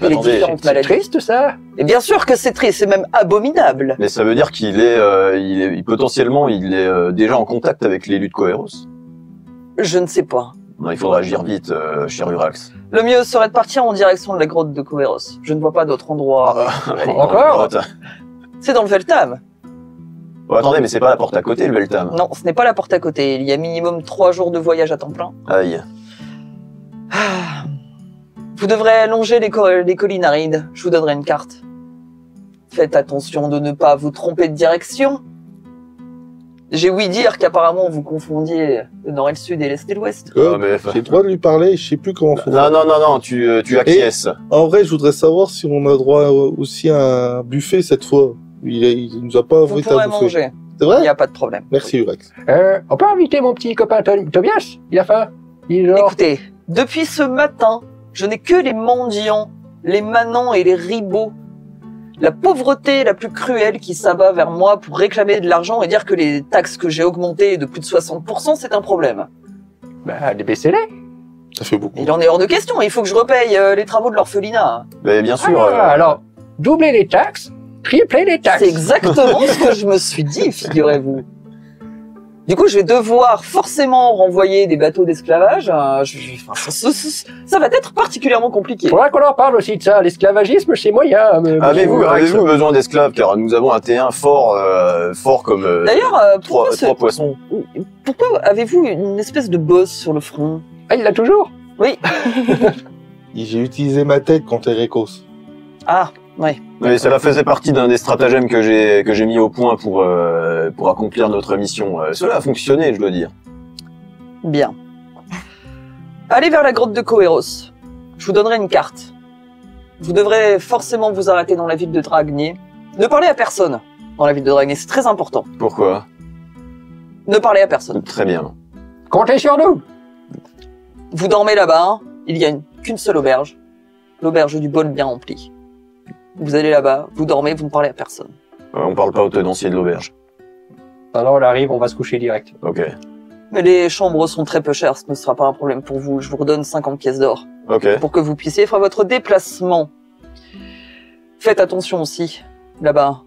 Et les Attendez, différentes C'est maladies. triste, ça. Et bien sûr que c'est triste, c'est même abominable. Mais ça veut dire qu'il potentiellement il est déjà en contact avec l'élu de Coeros. Je ne sais pas. Non, il faudra agir vite, cher Urax. Le mieux serait de partir en direction de la grotte de Coeros. Je ne vois pas d'autre endroit. Encore C'est dans le Veltam. Oh, attendez, mais c'est pas la porte à côté, le Veltam. Non, ce n'est pas la porte à côté. Il y a minimum 3 jours de voyage à temps plein. Aïe. Ah. Vous devrez longer les collines arides. Je vous donnerai une carte. Faites attention de ne pas vous tromper de direction. J'ai ouï dire qu'apparemment vous confondiez le nord et le sud et l'est et l'ouest. Ah, mais- J'ai le droit de lui parler, je sais plus comment faut faire. Non, tu acquiesces. En vrai, je voudrais savoir si on a droit aussi à un buffet cette fois. Il nous a pas Vous invité pourrez à bouffer. manger. C'est Il n'y vrai? a pas de problème. Merci Urex. On peut inviter mon petit copain Tobias? Il a faim. Il est genre... Écoutez, depuis ce matin, je n'ai que les mendiants, les manants et les ribots. La pauvreté la plus cruelle qui s'abat vers moi pour réclamer de l'argent et dire que les taxes que j'ai augmentées de plus de 60%, c'est un problème. Bah, débaissez-les. Ça fait beaucoup. Il en est hors de question, il faut que je repaye les travaux de l'orphelinat. Mais bien sûr. Alors, doublez les taxes, triplez les taxes. C'est exactement ce que je me suis dit, figurez-vous. Du coup, je vais devoir forcément renvoyer des bateaux d'esclavage. Ça va être particulièrement compliqué. Faudra qu'on en parle aussi de ça. L'esclavagisme, c'est moyen. Avez-vous besoin d'esclaves car nous avons un T1 fort comme D'ailleurs, trois poissons. pourquoi avez-vous une espèce de bosse sur le front? Ah, il l'a toujours? Oui. J'ai utilisé ma tête contre Erekos. Ah, oui. Mais cela faisait partie d'un des stratagèmes que j'ai mis au point pour accomplir notre mission. Cela a fonctionné, je dois dire. Bien. Allez vers la grotte de Coeros. Je vous donnerai une carte. Vous devrez forcément vous arrêter dans la ville de Dragnier. Ne parlez à personne dans la ville de Dragnier, c'est très important. Pourquoi? Ne parlez à personne. Très bien. Comptez sur nous. Vous dormez là-bas, hein. Il n'y a qu'une seule auberge. L'auberge du bol bien rempli. Vous allez là-bas, vous dormez, vous ne parlez à personne. On parle pas au tenancier de l'auberge. Alors, on arrive, on va se coucher direct. Ok. Mais les chambres sont très peu chères, ce ne sera pas un problème pour vous. Je vous redonne 50 pièces d'or Ok. pour que vous puissiez faire votre déplacement. Faites attention aussi. Là-bas,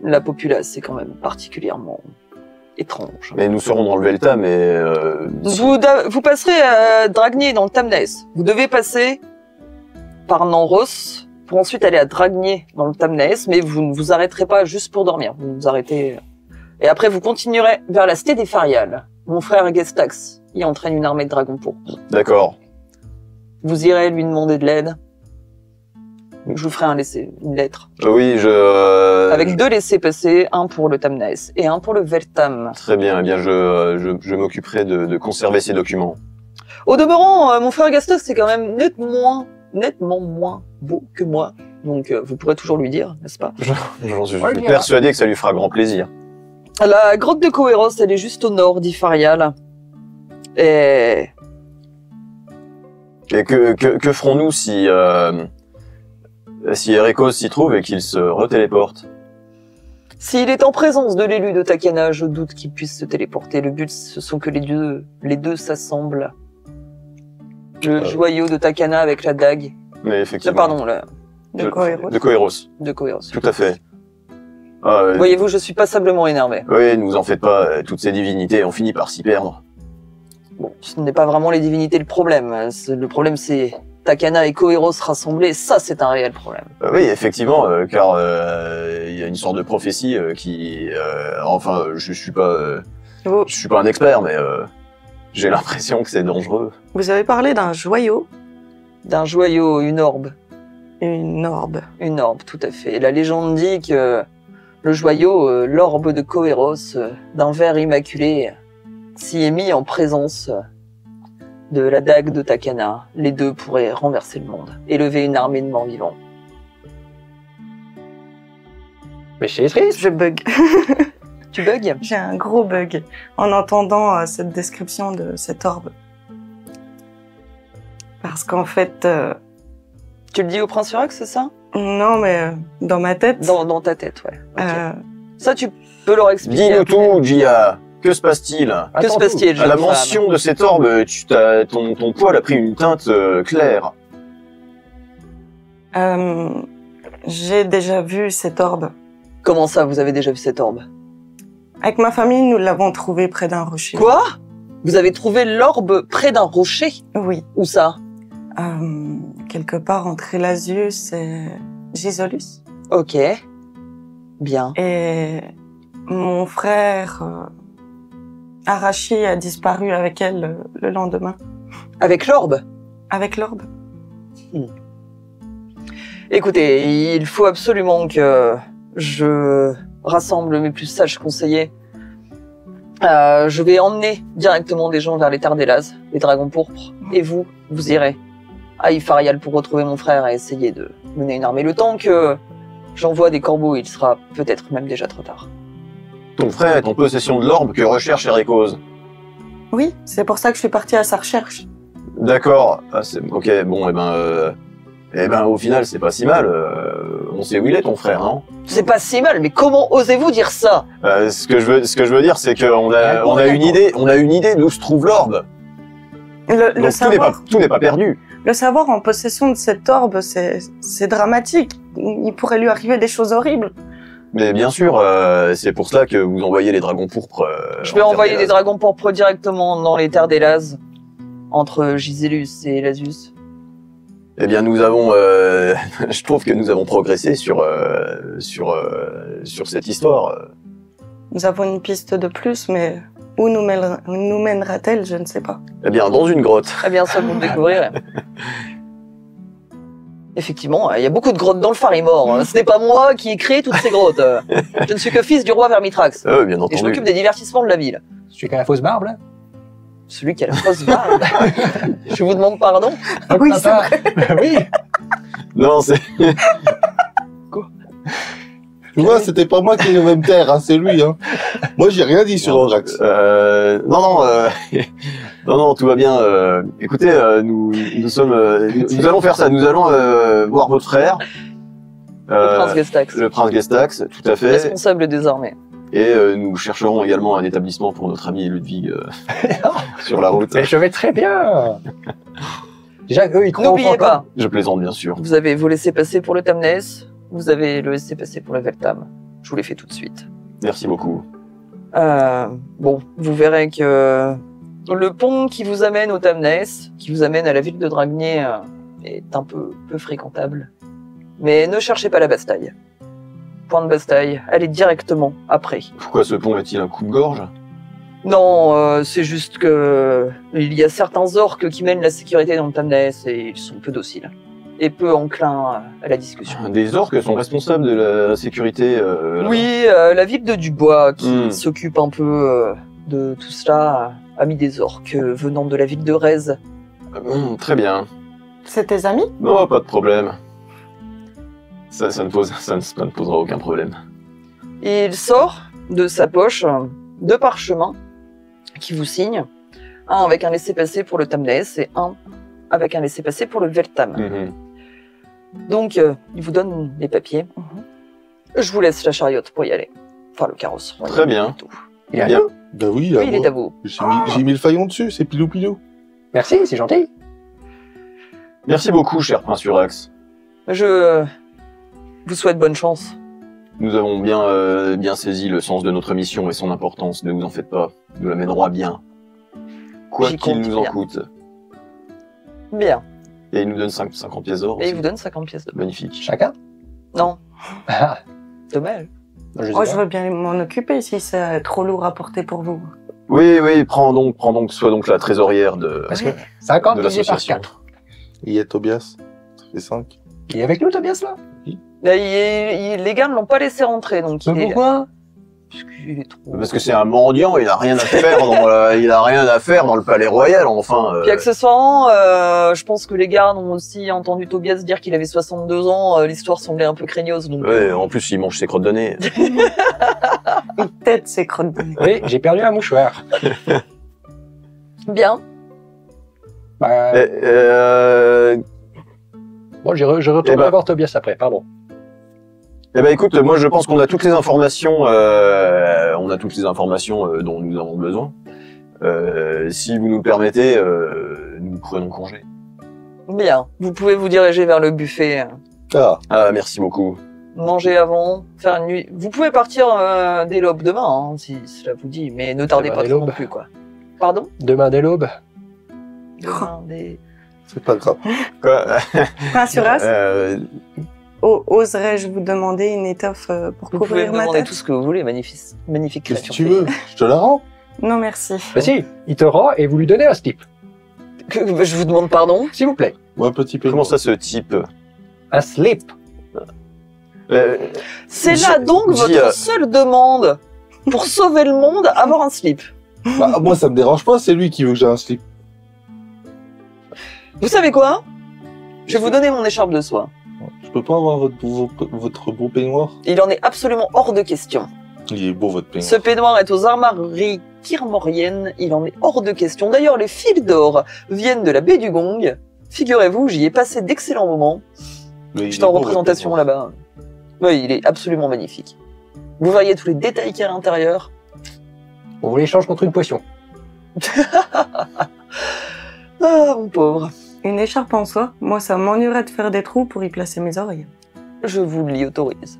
la populace est quand même particulièrement étrange. Mais nous serons dans le Velta, mais Vous passerez à Dragnier dans le Tamnaes. Vous devez passer par Nanros pour ensuite aller à Dragnier dans le Tamnaes, mais vous ne vous arrêterez pas juste pour dormir. Vous vous arrêtez. Et après, vous continuerez vers la cité des Farial. Mon frère Gestax y entraîne une armée de dragons pourpres. d'accord. Vous irez lui demander de l'aide. Je vous ferai une lettre. Oui, Avec 2 laissez-passer, un pour le Tamnaes et un pour le Veltam. Très bien. Eh bien, je m'occuperai de conserver ces documents. Au demeurant, mon frère Gestax c'est quand même nettement moins beau que moi. Donc vous pourrez toujours lui dire, n'est-ce pas? J'en suis Ouais, bien. persuadé que ça lui fera grand plaisir. La grotte de Coeros, elle est juste au nord d'Ifarial. Et Et que ferons-nous si Ericos s'y trouve et qu'il se retéléporte? S'il est en présence de l'élu de Takana, je doute qu'il puisse se téléporter. Le but, ce sont que les deux s'assemblent. Le joyau de Takana avec la dague. Mais effectivement. Pardon, De Coeros. De Coeros. de Coeros. Tout à fait. Voyez-vous, je suis passablement énervé. Oui, ne vous en faites pas. Toutes ces divinités ont fini par s'y perdre. Bon, ce n'est pas vraiment les divinités le problème. Le problème, c'est Takana et Coeros rassemblés. Ça, c'est un réel problème. Oui, effectivement, car il y a une sorte de prophétie qui... enfin, je suis pas un expert, mais j'ai l'impression que c'est dangereux. Vous avez parlé d'un joyau. D'un joyau, une orbe. Une orbe. Une orbe, tout à fait. La légende dit que le joyau, l'orbe de Coeros, d'un verre immaculé, s'y est mis en présence de la dague de Takana. Les deux pourraient renverser le monde, élever une armée de morts vivants. Mais c'est triste. Je bug. Tu bugs? J'ai un gros bug en entendant cette description de cette orbe. Parce qu'en fait... Tu le dis au prince Urax, c'est ça? non, mais dans ma tête... Dans ta tête, ouais. Ok. Ça, tu peux leur expliquer. Dis-nous après. tout, Gia. Que se passe-t-il? Que se passe-t-il, À la jeune mention de cette orbe, ton poil a pris une teinte claire. j'ai déjà vu cette orbe. Comment ça, vous avez déjà vu cette orbe? Avec ma famille, nous l'avons trouvée près d'un rocher. Quoi? Vous avez trouvé l'orbe près d'un rocher? Oui. Où ça? Quelque part entre Elasius et Gisolus. Ok. Bien. Et mon frère Arashi a disparu avec elle le lendemain. Avec l'orbe? Avec l'orbe. Écoutez, il faut absolument que je rassemble mes plus sages conseillers. Je vais emmener directement des gens vers les Terres d'Elas, les dragons pourpres, et vous irez à Ifarial pour retrouver mon frère et essayer de mener une armée. Le temps que j'envoie des corbeaux, il sera peut-être même déjà trop tard. Ton frère est en possession de l'orbe que recherche Ericos. Oui, c'est pour ça que je suis partie à sa recherche. D'accord. Ok, bon, au final, c'est pas si mal. On sait où il est, ton frère, non? C'est pas si mal, mais comment osez-vous dire ça? Ce que je veux dire, c'est qu'on a une idée d'où se trouve l'orbe. Donc tout n'est pas perdu. Le savoir en possession de cette orbe, c'est dramatique. Il pourrait lui arriver des choses horribles. Mais bien sûr, c'est pour cela que vous envoyez les dragons pourpres. Je vais envoyer des dragons pourpres directement dans les Terres d'Elas, entre Giselus et Elasius. Eh bien, nous avons, je trouve que nous avons progressé sur cette histoire. Nous avons une piste de plus, mais où nous mènera-t-elle, je ne sais pas. Eh bien, dans une grotte. Très bien, ça vous le découvrirez. Effectivement, il y a beaucoup de grottes dans le Farimore. Ce n'est pas moi qui ai créé toutes ces grottes. Je ne suis que fils du roi Vermitrax. Bien entendu. Et je m'occupe des divertissements de la ville. Celui qui a la fausse barbe, là? Celui qui a la fausse barbe. Je vous demande pardon. Oui, c'est vrai. Oui. Non, c'est... Tu vois, c'était pas moi qui devais me taire, hein, c'est lui. Hein. Moi, j'ai rien dit sur Orax. Non, tout va bien. Écoutez, nous allons faire ça. Nous allons voir votre frère. Le prince Gestax. Le prince Gestax, tout à fait. Responsable des armées. Et nous chercherons également un établissement pour notre ami Ludwig sur la route. Mais je vais très bien. Déjà, eux, ils croient N'oubliez pas, Je plaisante, bien sûr. vous avez vos laissez-passer pour le Tamnes, vous avez le laissez-passer pour le Veltam. Je vous les fais tout de suite. Merci beaucoup. Bon, vous verrez que le pont qui vous amène au Tamnes, qui vous amène à la ville de Dragnier, est un peu fréquentable. Mais ne cherchez pas la Bastaille. Point de Bastaille, allez directement après. Pourquoi ce pont est-il un coup de gorge? Non, c'est juste que il y a certains orques qui mènent la sécurité dans le Tamnes et ils sont peu dociles et peu enclins à la discussion. Des orques sont responsables de la sécurité Oui, la ville de Dubois qui Hmm. s'occupe un peu de tout cela a mis des orques venant de la ville de Rez. Très bien. C'est tes amis? Non, pas de problème. Ça ne posera aucun problème. Il sort de sa poche 2 parchemins qui vous signent, un avec un laissez-passer pour le Tamnes et un avec un laissez-passer pour le Veltam. Donc, il vous donne les papiers. Je vous laisse la chariote pour y aller. Enfin, le carrosse. Très bien. Plutôt. Il est Bien. bien. Bah oui, Oui, il est à vous. J'ai mis le faillon dessus, c'est pilou-pilou. Merci, c'est gentil. Merci beaucoup, cher Prince Urax. Je vous souhaite bonne chance. Nous avons bien saisi le sens de notre mission et son importance. Ne vous en faites pas. Nous la mènerons à bien. Quoi J'y qu'il compte nous en bien. coûte. Bien. Et il nous donne 50 pièces d'or. Et il aussi. vous donne 50 pièces d'or. Magnifique. Chacun. Non, Ah, dommage. je sais Oh, je pas. veux bien m'en occuper si c'est trop lourd à porter pour vous. Oui, prends donc, sois donc la trésorière de, Parce que 50 de divisé par l'association. 4. Et il y a Tobias, ça fait 5. Il est avec nous, Tobias, là? Là, les gars ne l'ont pas laissé rentrer, donc il est... Pourquoi? Parce qu'il est trop... Parce que c'est un mendiant, il a rien à faire dans le palais royal, enfin. Puis accessoirement, je pense que les gardes ont aussi entendu Tobias dire qu'il avait 62 ans. L'histoire semblait un peu craignos, donc... Ouais, en plus, il mange ses crottes de nez. Il tête ses crottes de nez. Oui, j'ai perdu un mouchoir. Bien. Bah, bon, je retourne Eh ben- voir Tobias après, pardon. Eh ben, écoute, moi, je pense qu'on a toutes les informations, dont nous avons besoin. Si vous nous permettez, nous prenons congé. Bien. Vous pouvez vous diriger vers le buffet, Ah, Ah, merci beaucoup. manger avant, faire une nuit. Vous pouvez partir dès l'aube demain, hein, si cela vous dit, mais ne tardez Demain pas dès trop l'aube. non plus, quoi. Pardon? Demain dès l'aube. Demain dès... c'est pas grave. Quoi Prince Uras, Euh, oserais-je vous demander une étoffe pour Vous pouvez couvrir me ma demander tête? tout ce que vous voulez, magnifique Qu'est-ce que créature. tu veux? Je te la rends. Non, merci. Bah si, il te rend et vous lui donnez un slip. Je vous demande pardon? S'il vous plaît. Ou un petit peu. comment ça, ce type Un slip. C'est Dis- là donc dis, votre seule demande pour sauver le monde, avoir un slip. Bah, moi, ça me dérange pas, c'est lui qui veut que j'ai un slip. Vous savez quoi? Je vais vous donner mon écharpe de soie. Je peux pas avoir votre beau peignoir? Il en est absolument hors de question. Il est beau, votre peignoir. Ce peignoir est aux armoiries kirmoriennes, il en est hors de question. D'ailleurs, les fils d'or viennent de la baie du Gong. Figurez-vous, j'y ai passé d'excellents moments. Mais il J'étais est en beau, votre représentation peignoir. là-bas. Oui, il est absolument magnifique. Vous voyez tous les détails qu'il y a à l'intérieur. On vous l'échange contre une potion. Ah, mon pauvre. Une écharpe en soie, moi, ça m'ennuierait de faire des trous pour y placer mes oreilles. Je vous l'y autorise.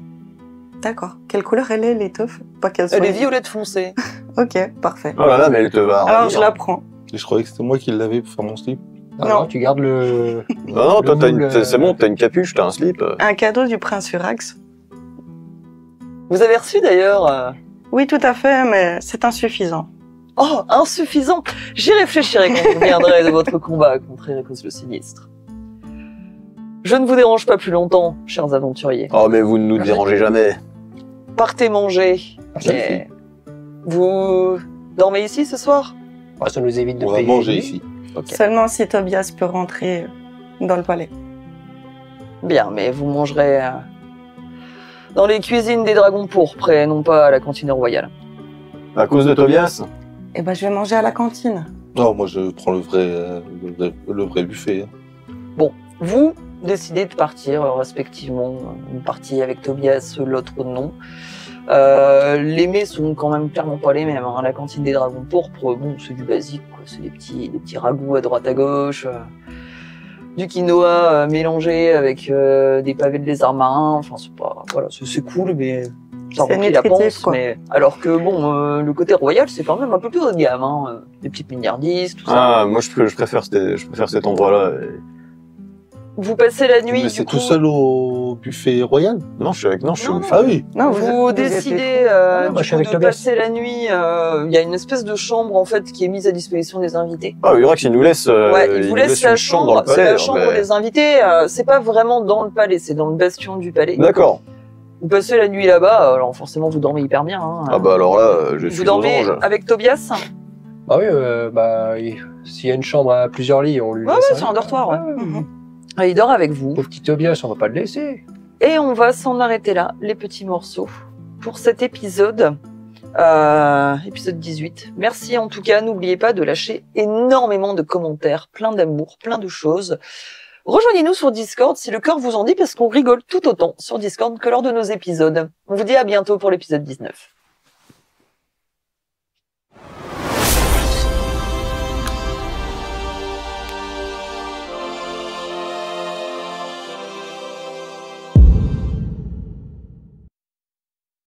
D'accord. Quelle couleur elle est, l'étoffe? Pas qu'elle soit... Elle est violette foncée. Ok, parfait. Oh là là, mais elle te va. Alors, ravir. je la prends. Et je croyais que c'était moi qui l'avais pour faire mon slip. Non. Tu gardes le... Non, toi, le moule, c'est bon, t'as une capuche, t'as un slip. Un cadeau du prince Urax. Vous avez reçu d'ailleurs... Oui, tout à fait, mais c'est insuffisant. Oh, insuffisant. J'y réfléchirai quand vous reviendrez de votre combat contre Ericos le Sinistre. Je ne vous dérange pas plus longtemps, chers aventuriers. Oh, mais vous ne nous dérangez jamais. Partez manger. Et vous dormez ici ce soir? Oh, ça nous évite de On va payer. manger ici. Ok. Seulement si Tobias peut rentrer dans le palais. Bien, mais vous mangerez dans les cuisines des dragons pourpres et non pas à la cantine royale. À cause de Tobias? Eh ben, je vais manger à la cantine. Non, moi, je prends le vrai buffet. hein. Vous décidez de partir respectivement, une partie avec Tobias, l'autre non. Les mets sont quand même clairement pas les mêmes. Hein. La cantine des dragons pourpres, bon, c'est du basique, quoi. C'est des petits ragoûts à droite à gauche, du quinoa mélangé avec des pavés de lézard marin. Enfin, c'est pas, voilà, c'est cool, mais ça C'est remplit la nutritif, panse. quoi. Mais alors que bon, le côté royal, c'est quand même un peu plus haut de gamme. Hein. Des petites mignardises, tout ça. Ah, moi, je préfère cet endroit-là. Vous passez la nuit. Mais du c'est coup, tout seul au buffet royal? Non, je suis Non, au non. buffet. Ah oui. Non, vous êtes- décidez moi, du je suis coup, avec de Tobias. passer la nuit. Il y a une espèce de chambre en fait qui est mise à disposition des invités. Ah, Urax, il nous laisse, Ouais, il vous nous laisse une la chambre dans chambre. le palais. C'est la hein, chambre mais- des invités. C'est pas vraiment dans le palais, c'est dans le bastion du palais. D'accord. Vous passez la nuit là-bas. Alors forcément, vous dormez hyper bien. Hein. Ah bah alors là, je suis vous aux dormez anges. avec Tobias. Bah oui, s'il y a une chambre à plusieurs lits, on lui Ouais, laisse ouais, c'est un dortoir. Ouais. Mhm. Et il dort avec vous. Pauvre petit Tobias, on va pas le laisser. Et on va s'en arrêter là, les petits morceaux, pour cet épisode Épisode 18. Merci en tout cas, n'oubliez pas de lâcher énormément de commentaires, plein d'amour, plein de choses. Rejoignez-nous sur Discord si le cœur vous en dit, parce qu'on rigole tout autant sur Discord que lors de nos épisodes. On vous dit à bientôt pour l'épisode 19.